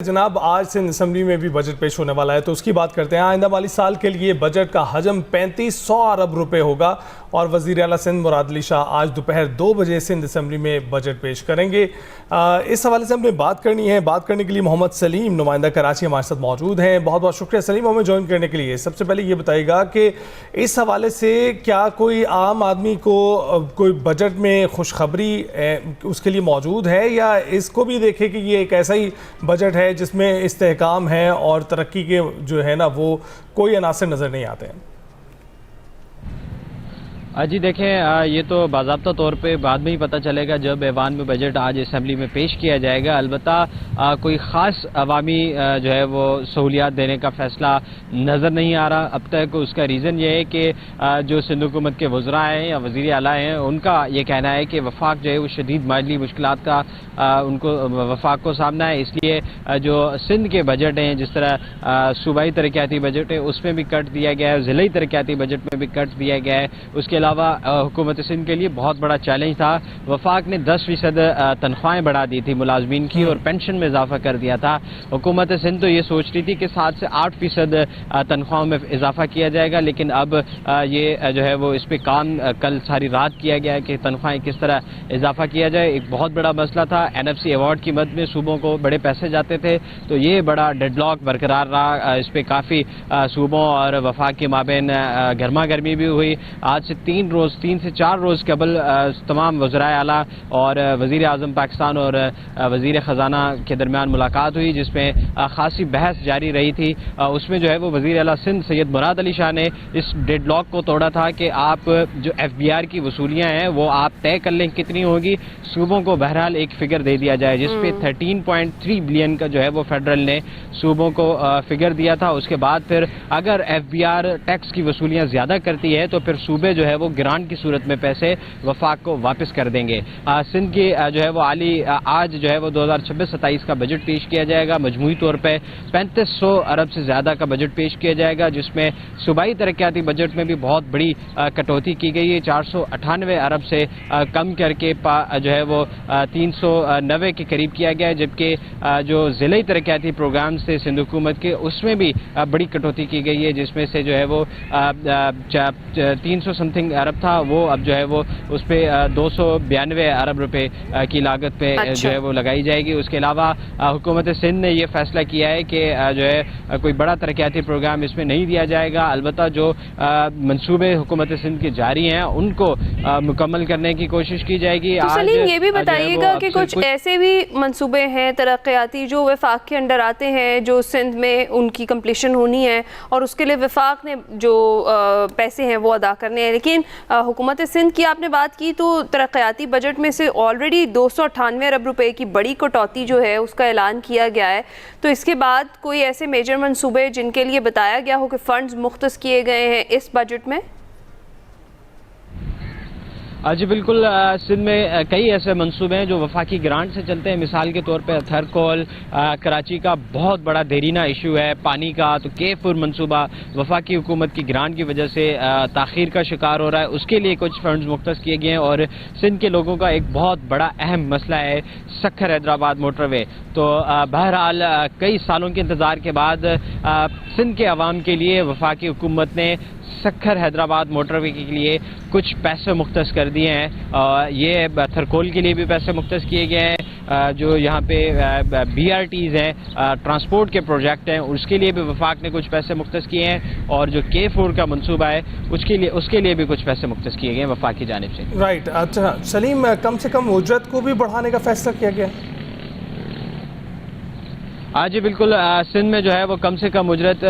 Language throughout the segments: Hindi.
जनाब, आज से असेंबली में भी बजट पेश होने वाला है, तो उसकी बात करते हैं। आइंदा माली साल के लिए बजट का हजम 3500 अरब रुपए होगा और वज़ीर आला सिंध मुराद अली शाह आज दोपहर 2 बजे सिंध असेंबली में बजट पेश करेंगे। इस हवाले से हमने बात करनी है। बात करने के लिए मोहम्मद सलीम, नुमाइंदा कराची, हमारे साथ मौजूद हैं। बहुत बहुत शुक्रिया सलीम हमें ज्वाइन करने के लिए। सबसे पहले ये बताइएगा कि इस हवाले से क्या कोई आम आदमी को कोई बजट में खुशखबरी उसके लिए मौजूद है, या इसको भी देखे कि ये एक ऐसा ही बजट है जिसमें इस्तेहकाम है और तरक्की के जो है ना वो कोई अनासर नज़र नहीं आते हैं? जी देखें, ये तो बाज़ाब्ता तौर पे बाद में ही पता चलेगा जब ऐवान में बजट आज असेंबली में पेश किया जाएगा। अलबत्ता कोई ख़ास अवामी जो है वो सहूलियात देने का फ़ैसला नज़र नहीं आ रहा अब तक। उसका रीज़न ये है कि जो सिंध हुकूमत के वज़रा हैं या वज़ीर आला हैं, उनका ये कहना है कि वफाक जो है वो शदीद माली मुश्किलात का उनको वफाक को सामना है। इसलिए जो सिंध के बजट हैं, जिस तरह सूबाई तरक्याती बजट है उसमें भी कट दिया गया है, ज़िलाई तरक्याती बजट में भी कट दिया गया है। उसके अलावा हुकूमत सिंध के लिए बहुत बड़ा चैलेंज था। वफाक ने 10% तनख्वाहें बढ़ा दी थी मुलाजमीन की और पेंशन में इजाफा कर दिया था। हुकूमत सिंध तो ये सोच रही थी कि 7 से 8% तनख्वाहों में इजाफा किया जाएगा, लेकिन अब ये जो है वो इस पर काम कल सारी रात किया गया है कि तनख्वाहें किस तरह इजाफा किया जाए। एक बहुत बड़ा मसला था। NFC अवार्ड की मद में सूबों को बड़े पैसे जाते थे, तो ये बड़ा डेडलॉक बरकरार रहा। इस पर काफ़ी सूबों और वफाक के माबेन गर्मा गर्मी भी हुई। आज से 3 से 4 रोज़ कबल तमाम वज़राए आला और वज़ीर आज़म पाकिस्तान और वज़ीर ख़जाना के दरमियान मुलाकात हुई, जिसमें ख़ासी बहस जारी रही थी। उसमें जो है वो वज़ीर आला सिंध सैयद मुराद अली शाह ने इस डेडलॉक को तोड़ा था कि आप जो FBR की वसूलियाँ हैं वो आप तय कर लें कितनी होगी, सूबों को बहरहाल एक फ़िगर दे दिया जाए, जिसपे 13.3 बिलियन का जो है वो फेडरल ने सूबों को फ़िगर दिया था। उसके बाद फिर अगर FBR टैक्स की वसूलियाँ ज़्यादा करती है तो फिर सूबे जो है वो ग्रांट की सूरत में पैसे वफाक को वापस कर देंगे। सिंध की जो है वो आज जो है वो 2026-27 का बजट पेश किया जाएगा। मजमूई तौर पे 3500 अरब से ज़्यादा का बजट पेश किया जाएगा, जिसमें सूबाई तरक्याती बजट में भी बहुत बड़ी कटौती की गई है। 498 अरब से कम करके जो है वो 390 के करीब किया गया है, जबकि जो ज़िले तरक्याती प्रोग्राम थे सिंध हुकूमत के उसमें भी बड़ी कटौती की गई है, जिसमें से जो है वो 300 समथिंग अरब था, वो अब जो है वो उस पर 292 अरब रुपए की लागत पे जो है वो लगाई जाएगी। उसके अलावा हुकूमत सिंध ने ये फैसला किया है कि जो है कोई बड़ा तरक्याती प्रोग्राम इसमें नहीं दिया जाएगा। अलबत्ता जो मंसूबे हुकूमत सिंध के जारी हैं उनको मुकम्मल करने की कोशिश की जाएगी। तो सलीम ये भी बताइएगा कि कुछ ऐसे भी मंसूबे हैं तरक्याती जो वफाक के अंडर आते हैं, जो सिंध में उनकी कंप्लीशन होनी है और उसके लिए वफाक ने जो पैसे हैं वो अदा करने हैं, लेकिन हुकूमत सिंध की आपने बात की तो तरक्याती बजट में से ऑलरेडी 298 अरब रुपए की बड़ी कटौती जो है उसका ऐलान किया गया है। तो इसके बाद कोई ऐसे मेजर मंसूबे जिनके लिए बताया गया हो कि फ़ंड्स मुख्तस किए गए हैं इस बजट में? जी बिल्कुल, सिंध में कई ऐसे मंसूबे हैं जो वफाकी ग्रांट से चलते हैं। मिसाल के तौर पे थरकोल कराची का बहुत बड़ा देरीना इशू है पानी का, तो केफुर मंसूबा वफाकी हुकूमत की ग्रांट की वजह से ताख़ीर का शिकार हो रहा है, उसके लिए कुछ फंड्स मुख्तस किए गए हैं। और सिंध के लोगों का एक बहुत बड़ा अहम मसला है सक्खर हैदराबाद मोटरवे। तो बहरहाल कई सालों के इंतज़ार के बाद सिंध के अवाम के लिए वफाकी हुकूमत ने सक्खर हैदराबाद मोटरवे के लिए कुछ पैसे मुख्तस कर दिए हैं। ये थरकोल के लिए भी पैसे मुख्तस किए गए हैं। जो यहाँ पे BRTs हैं, ट्रांसपोर्ट के प्रोजेक्ट हैं, उसके लिए भी वफाक ने कुछ पैसे मुख्तस किए हैं। और जो K4 का मंसूबा है उसके लिए भी कुछ पैसे मुख्तस किए गए हैं वफाक की जानिब से। राइट। अच्छा सलीम, कम से कम उजरत को भी बढ़ाने का फैसला किया गया? जी बिल्कुल, सिंध में जो है वो कम से कम उजरत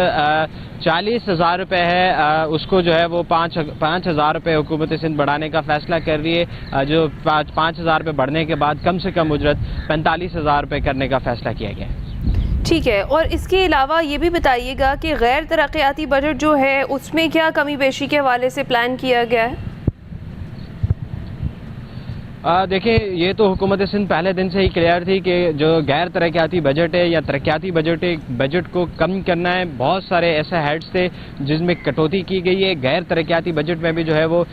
40,000 रुपये है, उसको जो है वो 5,000 रुपये हुकूमत सिंध बढ़ाने का फैसला कर रही है। जो 5,000 रुपये बढ़ने के बाद कम से कम उजरत 45,000 रुपये करने का फैसला किया गया है। ठीक है, और इसके अलावा ये भी बताइएगा कि गैर तरक्याती बजट जो है उसमें क्या कमी बेशी के हवाले से प्लान किया गया है? देखिए, ये तो हुकूमत सिंध पहले दिन से ही क्लियर थी कि जो गैर तरक्याती बजट है या तरक्याती बजट को कम करना है। बहुत सारे ऐसे हेड्स थे जिसमें कटौती की गई है। गैर तरक्याती बजट में भी जो है वो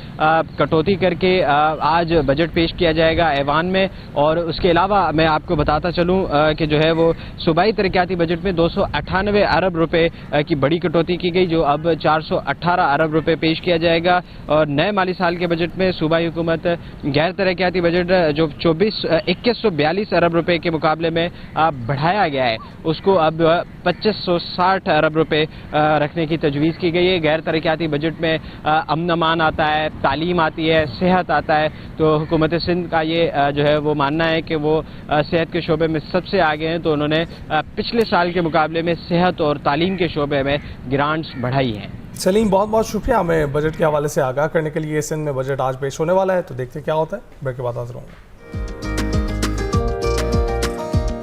कटौती करके आज बजट पेश किया जाएगा ऐवान में। और उसके अलावा मैं आपको बताता चलूँ कि जो है वो सूबाई तरक्याती बजट में 298 अरब रुपए की बड़ी कटौती की गई, जो अब 418 अरब रुपए पेश किया जाएगा। और नए माली साल के बजट में सूबाई हुकूमत गैर तरक्याती बजट जो 2142 अरब रुपए के मुकाबले में बढ़ाया गया है, उसको अब 2560 अरब रुपए रखने की तजवीज़ की गई है। गैर तरक्याती बजट में अमन अमान आता है, तालीम आती है, सेहत आता है। तो हुकूमत सिंध का ये जो है वो मानना है कि वो सेहत के शोबे में सबसे आगे हैं। तो उन्होंने पिछले साल के मुकाबले में सेहत और तालीम के शोबे में ग्रांट्स बढ़ाई हैं। सलीम, बहुत बहुत शुक्रिया हमें बजट के हवाले से आगाह करने के लिए। सिंध में बजट आज पेश होने वाला है, तो देखते क्या होता है। ब्रेक के बाद हाजिर होंगे।